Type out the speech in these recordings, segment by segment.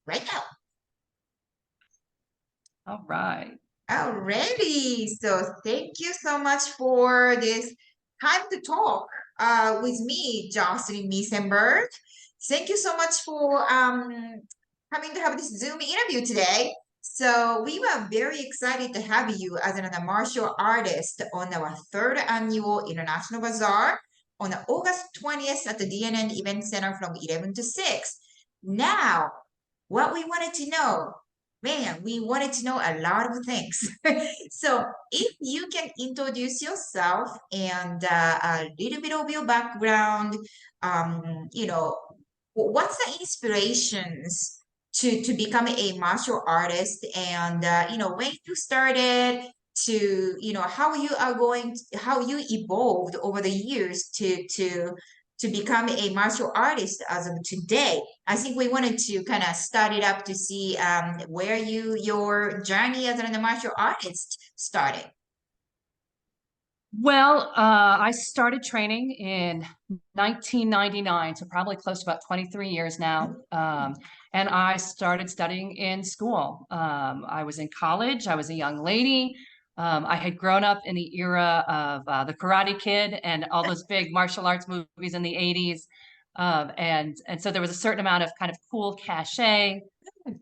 right now. All right. Alrighty. So thank you so much for this time to talk with me, Jocelyn Meesenburg. Thank you so much for coming to have this Zoom interview today. So we were very excited to have you as an martial artist on our third annual International Bazaar on August 20th at the DNN Event Center from 11 to 6. Now, what we wanted to know, man, we wanted to know a lot of things. So if you can introduce yourself and a little bit of your background, what's the inspirations to become a martial artist, and when you started, to how you are how you evolved over the years to become a martial artist as of today. I think we wanted to kind of start it up to see where your journey as a martial artist started. Well, I started training in 1999, so probably close to about 23 years now. And I started studying in school. I was in college. I was a young lady. I had grown up in the era of the Karate Kid and all those big martial arts movies in the 80s. And so there was a certain amount of kind of cool cachet.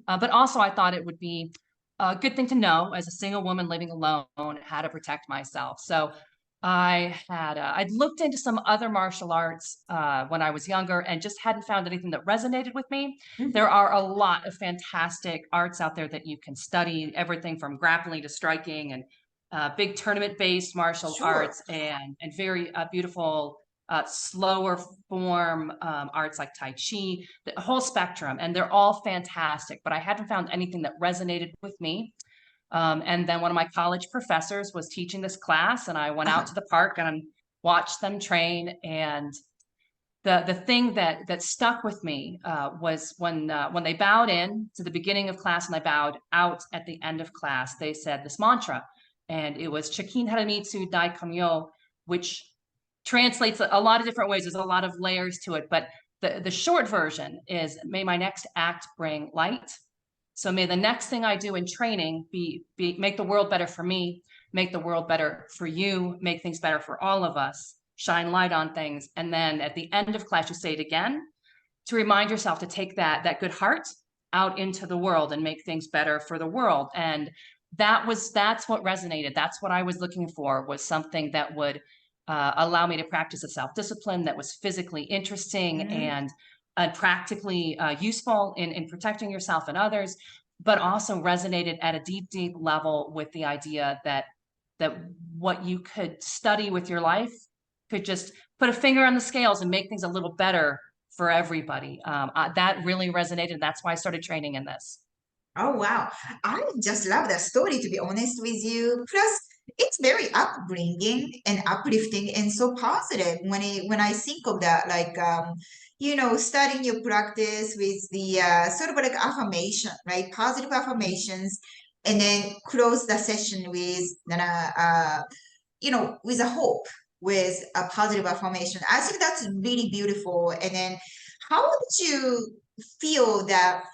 But also I thought it would be a good thing to know as a single woman living alone how to protect myself. So I'd looked into some other martial arts when I was younger and just hadn't found anything that resonated with me. There are a lot of fantastic arts out there that you can study, everything from grappling to striking, and big tournament-based martial Sure. arts, and very beautiful slower form arts like Tai Chi, the whole spectrum, and they're all fantastic. But I hadn't found anything that resonated with me. And then one of my college professors was teaching this class, and I went out Uh-huh. to the park and watched them train. And the thing that stuck with me was when they bowed in to the beginning of class and they bowed out at the end of class, they said this mantra, and it was Chakin Haramitsu Dai Kamyo, which translates a lot of different ways. There's a lot of layers to it, but the short version is, may my next act bring light. So may the next thing I do in training be make the world better for me, make the world better for you, make things better for all of us, shine light on things. And then at the end of class, you say it again to remind yourself to take that good heart out into the world and make things better for the world. And that's what resonated. That's what I was looking for, was something that would allow me to practice a self-discipline that was physically interesting Mhm. and practically useful in protecting yourself and others, but also resonated at a deep level with the idea that what you could study with your life could just put a finger on the scales and make things a little better for everybody. That really resonated. That's why I started training in this. Oh wow. I just love that story, to be honest with you. Plus, it's very upbringing and uplifting and so positive when I think of that, like starting your practice with the sort of like affirmation, right? Positive affirmations, and then close the session with with a hope, with a positive affirmation. I think that's really beautiful. And then how did you feel that,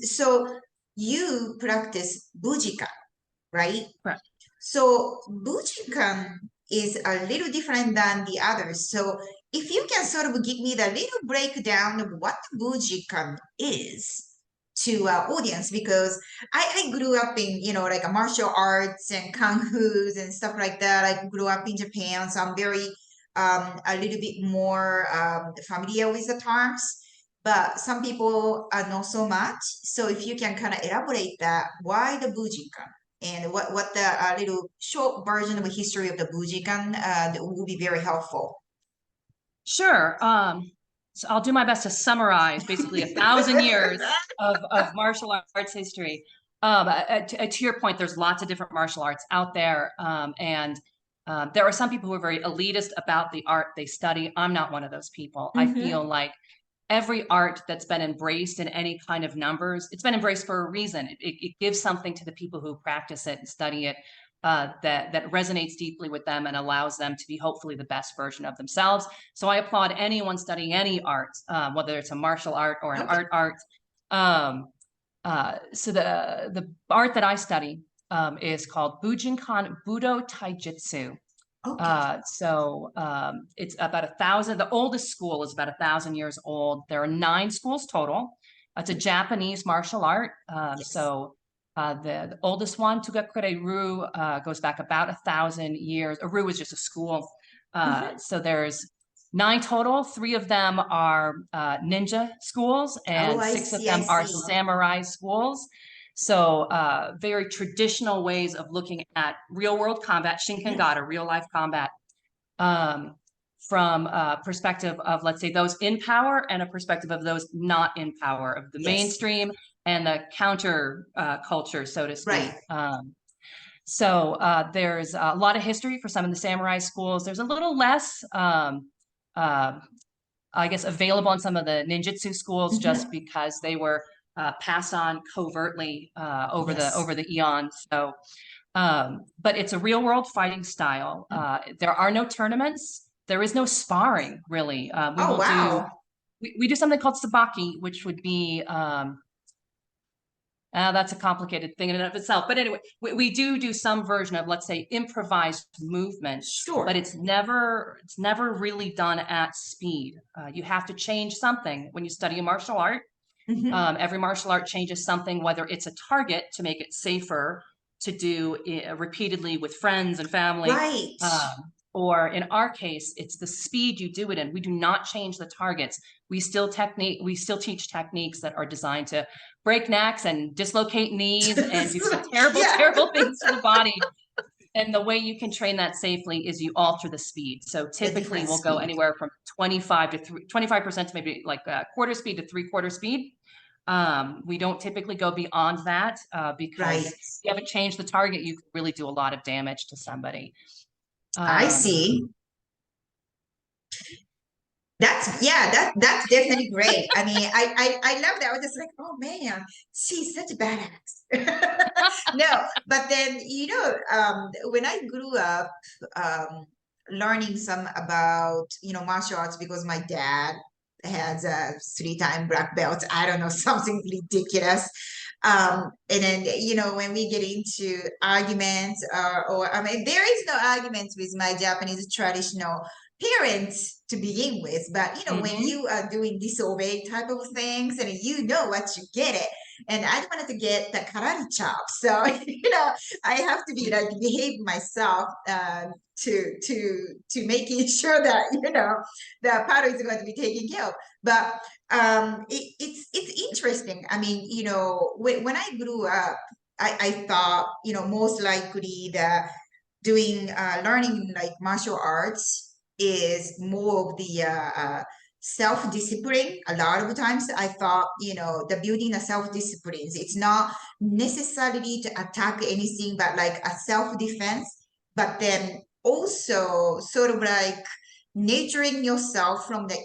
so you practice Bujika, right? Correct. So Bujinkan is a little different than the others. So if you can sort of give me the little breakdown of what Bujinkan is to our audience, because I grew up in, like a martial arts and kung fu's and stuff like that. I grew up in Japan, so I'm very a little bit more familiar with the terms. But some people are not so much. So if you can kind of elaborate that, why the Bujinkan? And what the little short version of a history of the Bujikan that will be very helpful. Sure. So I'll do my best to summarize basically 1,000 years of martial arts history. To your point, there's lots of different martial arts out there. And there are some people who are very elitist about the art they study. I'm not one of those people. I Mm-hmm. feel like every art that's been embraced in any kind of numbers, it's been embraced for a reason. It gives something to the people who practice it and study it, that resonates deeply with them and allows them to be hopefully the best version of themselves. So I applaud anyone studying any art, whether it's a martial art or an Okay. art. So the art that I study is called Bujinkan Budo Taijutsu. Okay. It's about 1,000. The oldest school is about 1,000 years old. There are 9 schools total. It's a Japanese martial art. Yes. The oldest one, Tugakure Ryu, goes back about 1,000 years. A Ryu is just a school. Mhm. So there's 9 total. 3 of them are ninja schools, Oh, and I 6 of see. I them are see. samurai schools. So very traditional ways of looking at real world combat, Yes. Shinkangara, real life combat, um, from a perspective of, let's say, those in power and a perspective of those not in power, of the Yes. mainstream and the counter culture, so to speak. Right. There's a lot of history for some of the samurai schools. There's a little less, uh, I guess, available in some of the ninjutsu schools just Mhm. because they were passed on covertly Yes. over the eons. But it's a real world fighting style. There are no tournaments. There is no sparring, really. Oh, wow. We do something called sabaki, which would be that's a complicated thing in and of itself. But anyway, we do some version of, let's say, improvised movements, but Sure. it's never really done at speed. You have to change something when you study a martial art. Mhm. Every martial art changes something, whether it's a target to make it safer to do repeatedly with friends and family, Right. or in our case, it's the speed you do it in. We do not change the targets. We still teach techniques that are designed to break necks and dislocate knees and do some terrible, Yeah. terrible things to the body. And the way you can train that safely is you alter the speed. So The typically different we'll go speed. anywhere from 25% to maybe like quarter speed to 3/4 speed. We don't typically go beyond that because Right. if you haven't changed the target, you can really do a lot of damage to somebody. I Um, see. That's yeah, that's definitely great. I mean, I love that. I was just like, oh man, she's such a badass. No, but then when I grew up, learning some about martial arts because my dad has a 3-time black belt. I don't know, something ridiculous. And then when we get into arguments, or I mean, there is no arguments with my Japanese traditional parents to begin with, but when mhm. you are doing disobey type of things and what you get it, and I wanted to get the karate chop, so I have to be like behave myself to making sure that the paddle is going to be taken care of. But it's interesting. I mean, when I grew up, I thought most likely that doing learning like martial arts is more of the self-discipline. A lot of times I thought the building a self-disciplines, it's not necessarily to attack anything but like a self-defense, but then also sort of like nurturing yourself from the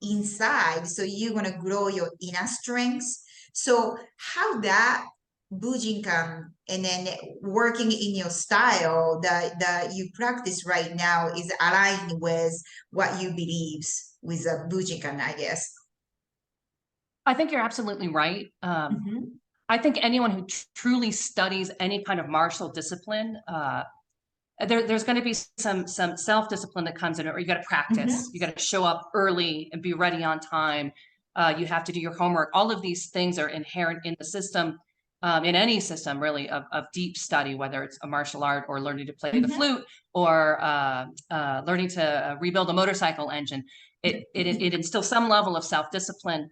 inside, so you're going to grow your inner strengths. So how that Bujinkan and then working in your style that you practice right now is aligned with what you believe with a Bujinkan, I guess. I think you're absolutely right. Mhm. I think anyone who truly studies any kind of martial discipline, there's going to be some self-discipline that comes in, or you got to practice. Mhm. You got to show up early and be ready on time. You have to do your homework. All of these things are inherent in the system, in any system really of deep study, whether it's a martial art or learning to play the Mhm. flute or learning to rebuild a motorcycle engine. It instills some level of self-discipline,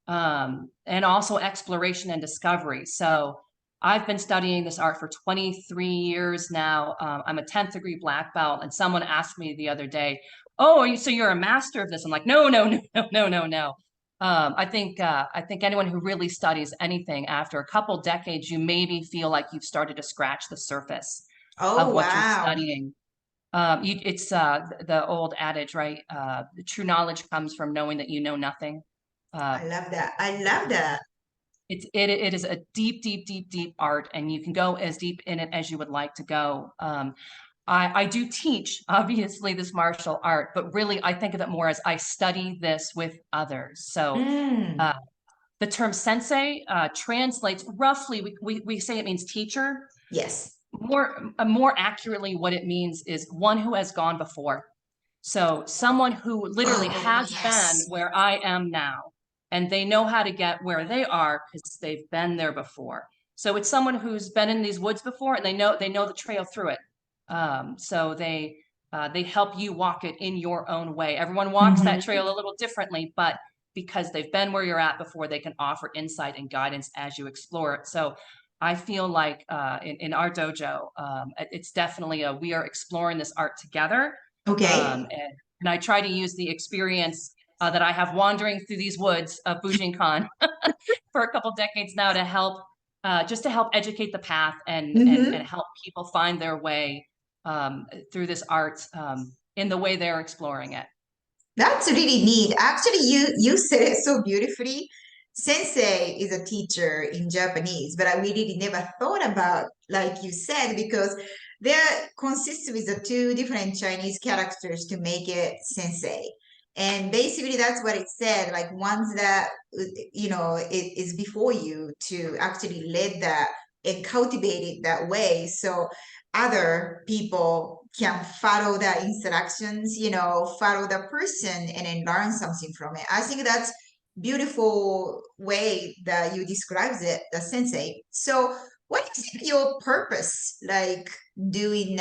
and also exploration and discovery. So I've been studying this art for 23 years now. I'm a 10th degree black belt, and someone asked me the other day, "Oh, so you're a master of this?" I'm like, "No, no, no, no, no, no, no." I think anyone who really studies anything after a couple decades, you maybe feel like you've started to scratch the surface of Oh, what you're wow. studying. It's the old adage, right? The true knowledge comes from knowing that you know nothing. Uh, I love that. I love that. it is a deep, deep, deep, deep art, and you can go as deep in it as you would like to go. I do teach, obviously, this martial art, but really I think of it more as I study this with others. So Mm. The term sensei translates roughly, we say it means teacher. Yes. More accurately, what it means is one who has gone before. So someone who literally Oh, has been yes. where I am now, and they know how to get where they are because they've been there before. So it's someone who's been in these woods before, and they know the trail through it. So they help you walk it in your own way. Everyone walks that Mhm. trail a little differently, but because they've been where you're at before, they can offer insight and guidance as you explore it. So I feel like in our dojo, it's definitely we are exploring this art together. Okay. And I try to use the experience that I have wandering through these woods of Bujinkan for a couple decades now to help, just to help educate the path and Mhm. help people find their way through this art in the way they're exploring it. That's really neat. Actually, you said it so beautifully. Sensei is a teacher in Japanese, but I really never thought about like you said because there consists with the two different Chinese characters to make it sensei. And basically that's what it said, like ones that it is before you to actually lead that and cultivate it that way. So other people can follow the instructions, follow the person and then learn something from it. I think that's beautiful way that you describes it, the sensei. So what is your purpose, like doing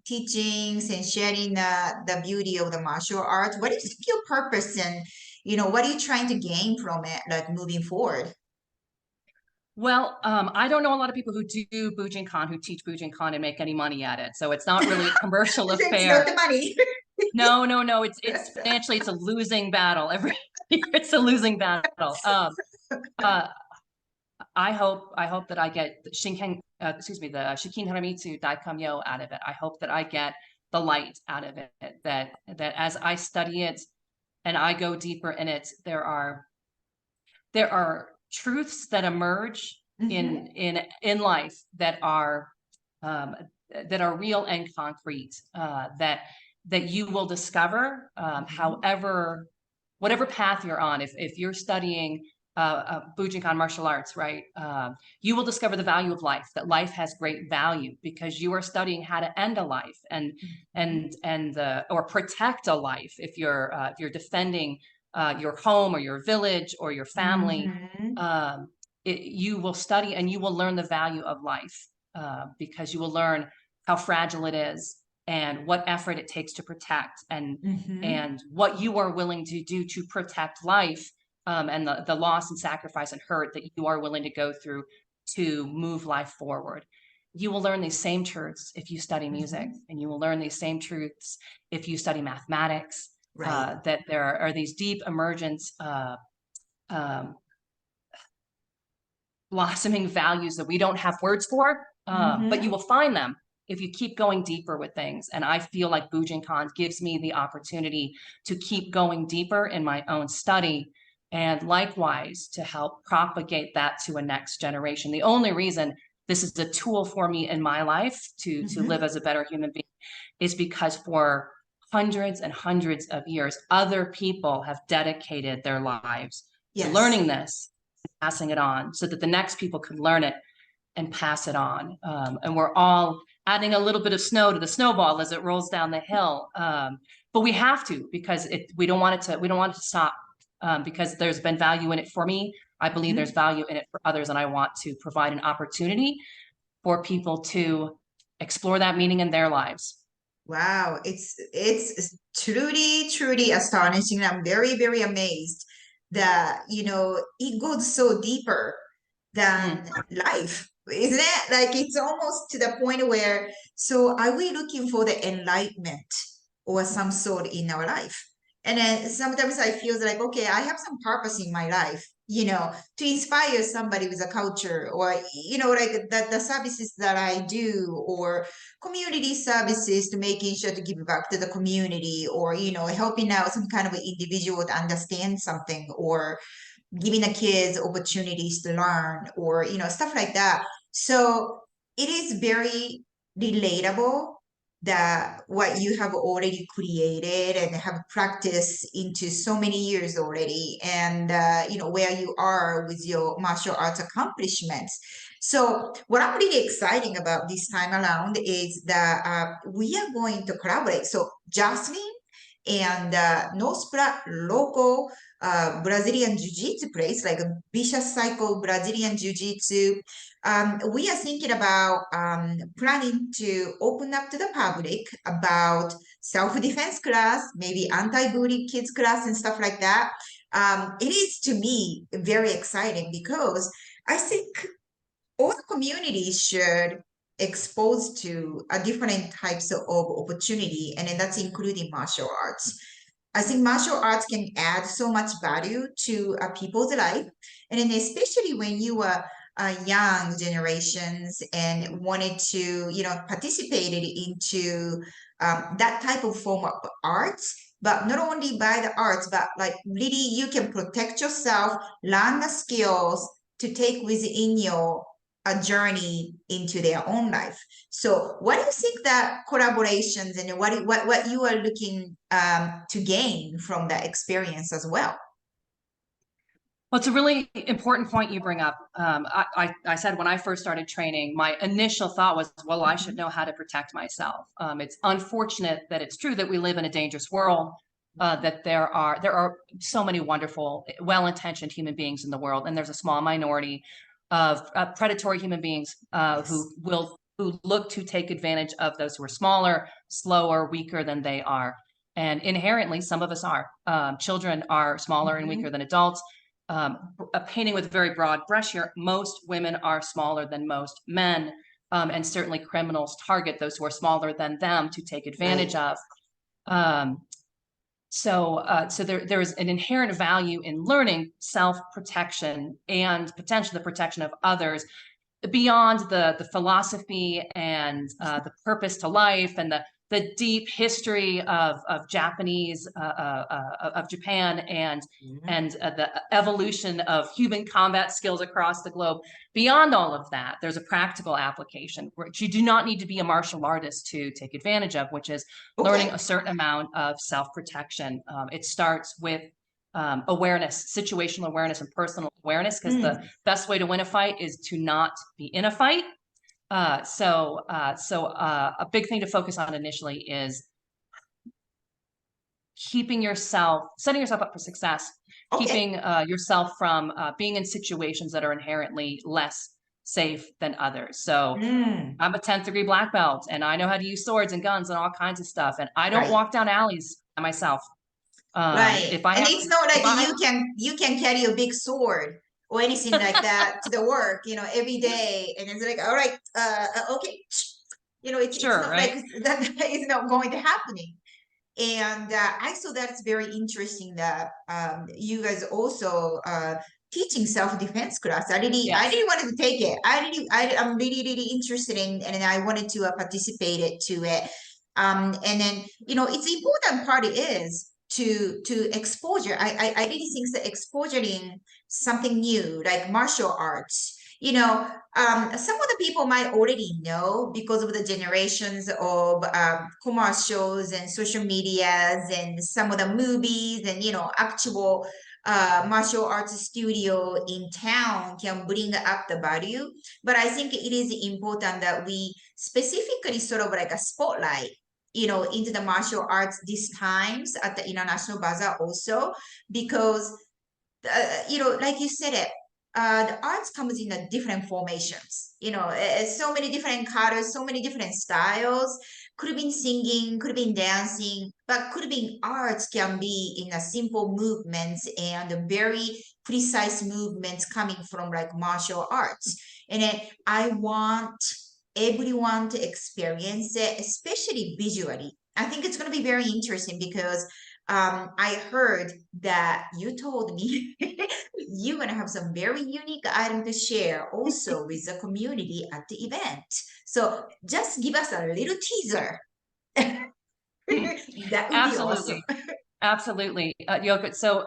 teachings and sharing the beauty of the martial arts? What is your purpose and, what are you trying to gain from it, like moving forward? Well, I don't know a lot of people who do Bujinkan, who teach Bujinkan and make any money at it. So it's not really a commercial It's not affair. the money. No, no, no. It's financially, it's a losing battle every year. It's a losing battle. Uh, I hope that I get the Shikin Haramitsu Daikamyo out of it. I hope that I get the light out of it. That as I study it and I go deeper in it, there are truths that emerge Mhm. in life um, that are real and concrete that you will discover Mhm. however whatever path you're on. If you're studying Bujinkan martial arts, right, you will discover the value of life. That life has great value because you are studying how to end a life and or protect a life. If you're defending your home or your village or your family, Mhm. um, you will study and you will learn the value of life because you will learn how fragile it is and what effort it takes to protect Mhm. and what you are willing to do to protect life and the loss and sacrifice and hurt that you are willing to go through to move life forward. You will learn these same truths if you study music, Mhm. and you will learn these same truths if you study mathematics, Right. that there are these deep emergence um, blossoming values that we don't have words for, but you Mhm. will find them if you keep going deeper with things. And I feel like Bujinkan gives me the opportunity to keep going deeper in my own study and likewise to help propagate that to a next generation. The only reason this is a tool for me in my life to live Mhm. as a better human being is because for hundreds and hundreds of years, other people have dedicated their lives to Yes. learning this, passing it on so that the next people could learn it and pass it on. And we're all adding a little bit of snow to the snowball as it rolls down the hill. But we have to because we don't want it to stop because there's been value in it for me. I believe there's Mhm. value in it for others, and I want to provide an opportunity for people to explore that meaning in their lives. Wow, it's truly, truly astonishing. I'm very, very amazed that, it goes so deeper Mm. than life, isn't it? Like it's almost to the point where, so are we looking for the enlightenment or some sort in our life? And then sometimes I feel like, okay, I have some purpose in my life, to inspire somebody with a culture or, like the services that I do or community services to making sure to give back to the community or, helping out some kind of an individual to understand something or giving the kids opportunities to learn or stuff like that. So it is very relatable what you have already created and have practiced into so many years already, and where you are with your martial arts accomplishments. So what I'm really exciting about this time around is that we are going to collaborate. So Jocelyn and Nospra local Brazilian Jiu-Jitsu place, like a vicious cycle Brazilian Jiu-Jitsu. We are thinking about planning to open up to the public about self-defense class, maybe anti-bully kids class and stuff like that. It is to me very exciting because I think all the communities should expose to a different types of opportunity, and then that's including martial arts. I think martial arts can add so much value to people's life, and then especially when you are young generations and wanted to, participated into that type of form of arts. But not only by the arts, but like really you can protect yourself, learn the skills to take within your a journey into their own life. So, what do you think that collaborations and what you are looking to gain from that experience as well? Well, it's a really important point you bring up. I said when I first started training, my initial thought was, well, I should know how to protect myself. It's unfortunate that it's true that we live in a dangerous world, that there are so many wonderful, well-intentioned human beings in the world, and there's a small minority of predatory human beings Yes. who look to take advantage of those who are smaller, slower, weaker than they are. And inherently, some of us are. Children are smaller and Mhm. weaker than adults. Painting with a very broad brush here, most women are smaller than most men, and certainly criminals target those who are smaller than them to take advantage Right. of. So there is an inherent value in learning self-protection and potentially the protection of others beyond the philosophy and the purpose to life and the deep history of Japanese of Japan Mhm. and the evolution of human combat skills across the globe. Beyond all of that, there's a practical application which you do not need to be a martial artist to take advantage of, which is learning Okay. a certain amount of self-protection. It starts with awareness, situational awareness, and personal awareness, because the Mm. best way to win a fight is to not be in a fight. A big thing to focus on initially is setting yourself up for success, Okay. keeping yourself from being in situations that are inherently less safe than others. So Mm. I'm a 10th degree black belt, and I know how to use swords and guns and all kinds of stuff. And I don't Right. walk down alleys by myself. Right. If I And have, it's not if like I, you can carry a big sword or anything like that to the work, every day. And it's like, all right, okay. It's sure, not like right? that is not going to happening. And I saw that's very interesting that you guys also teaching self-defense class. I Yes. really wanted to take it. I'm really, really interested in, and I wanted to participate it to it. And then, it's important part is to exposure. I really think that exposure in something new, like martial arts, some of the people might already know because of the generations of commercials and social medias and some of the movies and actual martial arts studio in town can bring up the value. But I think it is important that we specifically sort of like a spotlight into the martial arts these times at the International Bazaar also, because like you said it, the arts comes in a different formations. So many different colors, so many different styles. Could have been singing, could have been dancing, but could have been arts can be in a simple movements and very precise movements coming from like martial arts. And then I want everyone to experience it, especially visually. I think it's going to be very interesting because I heard that you told me you're going to have some very unique item to share also with the community at the event. So just give us a little teaser. That would be awesome. Absolutely. Absolutely. Yoko, so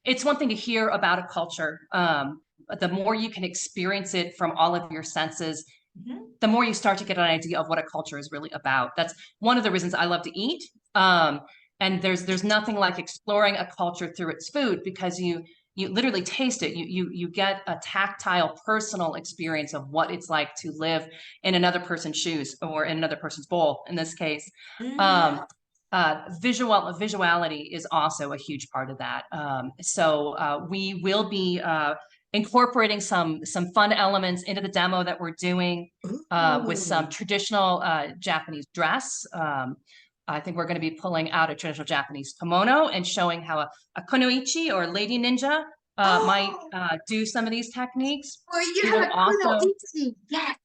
it's one thing to hear about a culture. The more you can experience it from all of your senses, Mhm. the more you start to get an idea of what a culture is really about. That's one of the reasons I love to eat. And there's nothing like exploring a culture through its food, because you literally taste it. You get a tactile, personal experience of what it's like to live in another person's shoes, or in another person's bowl in this case. Mhm. Um, visuality is also a huge part of that. So we will be incorporating some fun elements into the demo that we're doing, with some Ooh. traditional Japanese dress. I think we're going to be pulling out a traditional Japanese kimono and showing how a kunoichi, or lady ninja, might Oh, do some of these techniques. well, you We have will a kuno also, ichi. Yes.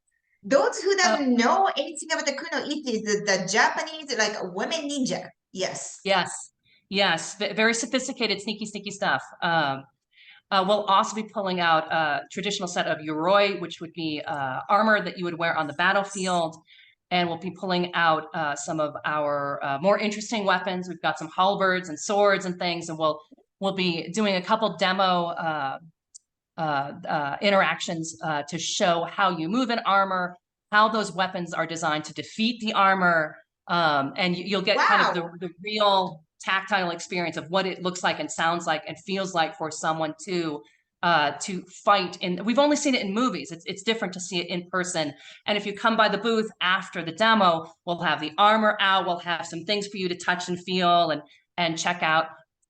Those who uh, don't know anything about the kuno ichi is the Japanese like women ninja. Yes. yes, yes, very sophisticated, sneaky stuff. We'll also be pulling out a traditional set of yoroi, which would be armor that you would wear on the battlefield. And we'll be pulling out some of our more interesting weapons. We've got some halberds and swords and things, and we'll be doing a couple demo interactions to show how you move in armor, how those weapons are designed to defeat the armor, and you'll get kind of Wow. the real tactile experience of what it looks like and sounds like and feels like for someone to fight. And we've only seen it in movies. It's different to see it in person. And if you come by the booth after the demo, we'll have the armor out. We'll have some things for you to touch and feel and check out.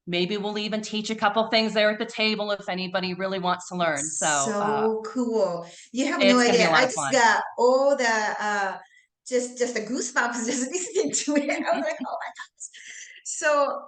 Maybe we'll even teach a couple things there at the table if anybody really wants to learn. So So cool. You have no it's going to be idea. a lot I of just fun. got all the just the goosebumps just listening to it. I was like, oh my gosh. So,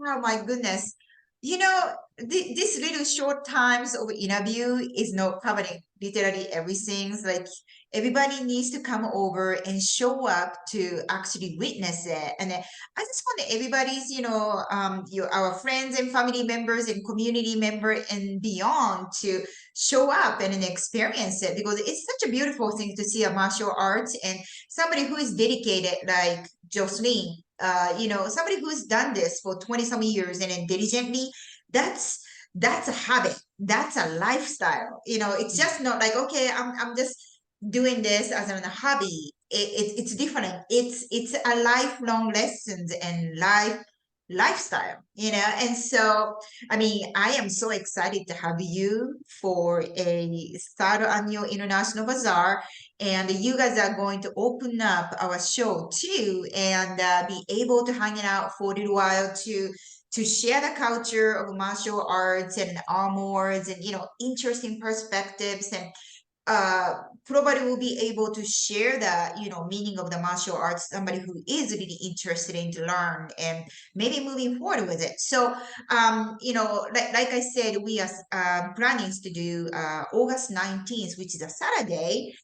oh my goodness. You know, this little short times of interview is not covering literally everything. It's like everybody needs to come over and show up to actually witness it. And I just want everybody's, our friends and family members and community member and beyond to show up and then experience it, because it's such a beautiful thing to see a martial arts and somebody who is dedicated like Jocelyn, somebody who's done this for 20 some years and then diligently. That's a habit. That's a lifestyle. It's just not like, okay, I'm just doing this as a hobby. It's different. It's a lifelong lessons and lifestyle, and so I mean, I am so excited to have you for a third annual International Bazaar, and you guys are going to open up our show too, and be able to hang it out for a little while to share the culture of martial arts and armors and interesting perspectives, and probably will be able to share the meaning of the martial arts, somebody who is really interested in to learn and maybe moving forward with it. So like I said, we are planning to do August 19th, which is a Saturday,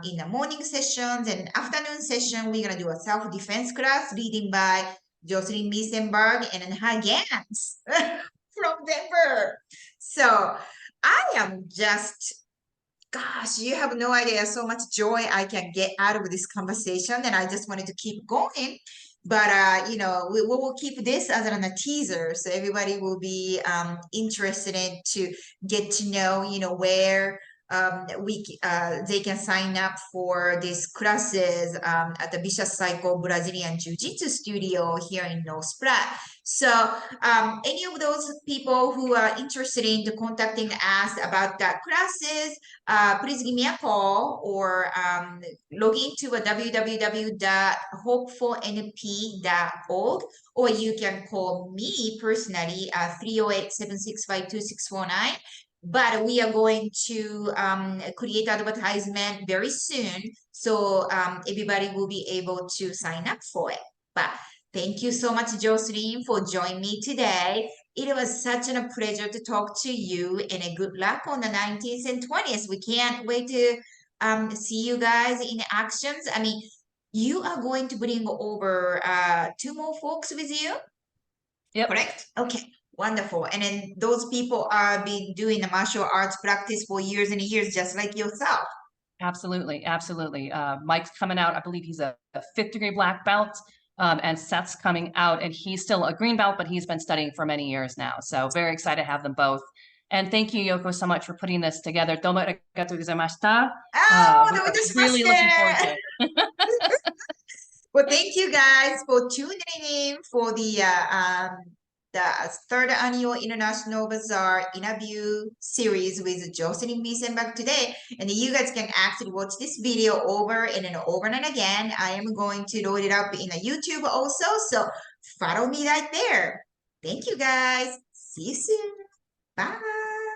in the morning sessions and afternoon session. We're going to do a self-defense class leading by Jocelyn Meesenburg and then her gangs from Denver. So I am just, gosh, you have no idea so much joy I can get out of this conversation, and I just wanted to keep going. But we will keep this as a teaser, so everybody will be interested in to get to know, where they can sign up for these classes at the Vicious Cycle Brazilian Jiu-Jitsu studio here in North Platte. So any of those people who are interested in contacting us about that classes, please give me a call or log into a www.hopefornp.org, or you can call me personally at 308-765-2649. But we are going to create advertisement very soon, so everybody will be able to sign up for it. But thank you so much, Jocelyn, for joining me today. It was such a pleasure to talk to you, and a good luck on the 19th and 20th. We can't wait to see you guys in actions. I mean, you are going to bring over two more folks with you, Yep, correct? Okay, wonderful. And then those people are been doing the martial arts practice for years and years, just like yourself. absolutely. Mike's coming out. I believe he's a fifth-degree black belt. And Seth's coming out, and he's still a green belt, but he's been studying for many years now. So very excited to have them both. And thank you, Yoko, so much for putting this together. どうもありがとうございました。どういたしまし Really て。 looking forward to it. Well, thank you guys for tuning in for the third annual International Bazaar interview series with Jocelin Meesenburg today. And you guys can actually watch this video over and over and again. I am going to load it up in a YouTube also, so follow me right there. Thank you guys. See you soon. Bye.